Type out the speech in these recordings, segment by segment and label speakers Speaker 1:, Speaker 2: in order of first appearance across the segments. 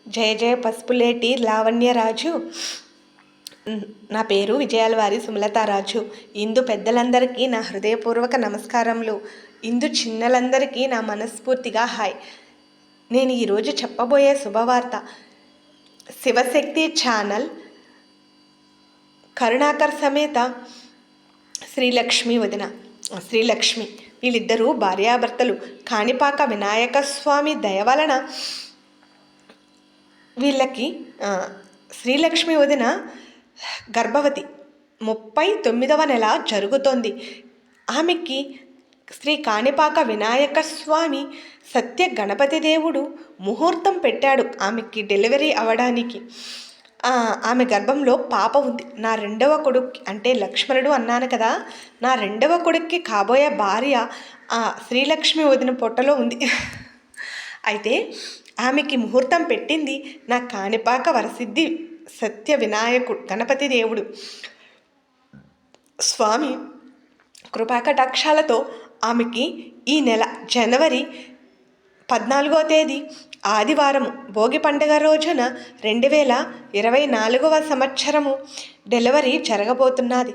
Speaker 1: జయ జయ పసుపులేటి లావణ్యరాజు. నా పేరు విజయాలవారి సుమలతారాజు. ఇందు పెద్దలందరికీ నా హృదయపూర్వక నమస్కారములు. ఇందు చిన్నలందరికీ నా మనస్ఫూర్తిగా హాయ్. నేను ఈరోజు చెప్పబోయే శుభవార్త, శివశక్తి ఛానల్ కరుణాకర్ సమేత శ్రీలక్ష్మి వదిన, శ్రీలక్ష్మి వీళ్ళిద్దరూ భార్యాభర్తలు. కాణిపాక వినాయక స్వామి దయ వలన వీళ్ళకి శ్రీలక్ష్మి వదిన గర్భవతి, 39వ నెల జరుగుతోంది. ఆమెకి శ్రీ కాణిపాక వినాయక స్వామి సత్య గణపతి దేవుడు ముహూర్తం పెట్టాడు ఆమెకి డెలివరీ అవ్వడానికి. ఆమె గర్భంలో పాప ఉంది. నా రెండవ కొడుక్కి, అంటే లక్ష్మణుడు అన్నాను కదా, నా రెండవ కొడుక్కి కాబోయే భార్య శ్రీలక్ష్మి వదిన పొట్టలో ఉంది. అయితే ఆమెకి ముహూర్తం పెట్టింది నా కాణిపాక వరసిద్ధి సత్య వినాయకుడు గణపతి దేవుడు. స్వామి కృపాకటాక్షాలతో ఆమెకి ఈ నెల జనవరి 14వ తేదీ ఆదివారము భోగి పండుగ రోజున 2024వ సంవత్సరము డెలివరీ జరగబోతున్నది.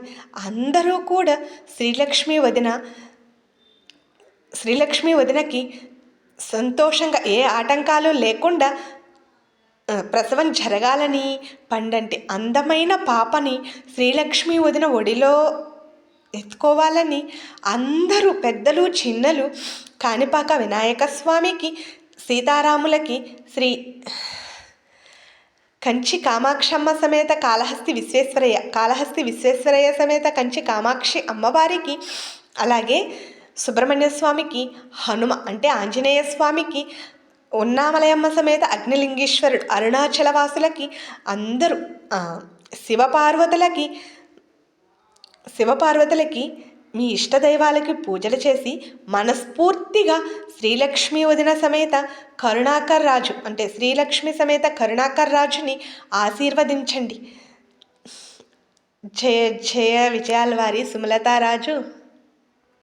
Speaker 1: అందరూ కూడా శ్రీలక్ష్మి వదినకి సంతోషంగా, ఏ ఆటంకాలు లేకుండా ప్రసవం జరగాలని, పండంటి అందమైన పాపని శ్రీలక్ష్మి వదిన ఒడిలో ఎత్తుకోవాలని అందరూ పెద్దలు చిన్నలు కాణిపాక వినాయక స్వామికి, సీతారాములకి, శ్రీ కంచి కామాక్షమ్మ సమేత కాళహస్తి విశ్వేశ్వరయ్య సమేత కంచి కామాక్షి అమ్మవారికి, అలాగే సుబ్రహ్మణ్య స్వామికి, హనుమ అంటే ఆంజనేయ స్వామికి, ఉన్నామలయమ్మ సమేత అగ్నిలింగేశ్వరుడు అరుణాచల వాసులకి, అందరూ శివపార్వతులకి మీ ఇష్టదైవాలకి పూజలు చేసి మనస్ఫూర్తిగా శ్రీలక్ష్మి వదిన సమేత కరుణాకర్ రాజు, అంటే శ్రీలక్ష్మి సమేత కరుణాకర్ రాజుని ఆశీర్వదించండి. జయ జయ విజయాలవారి సుమలతారాజు.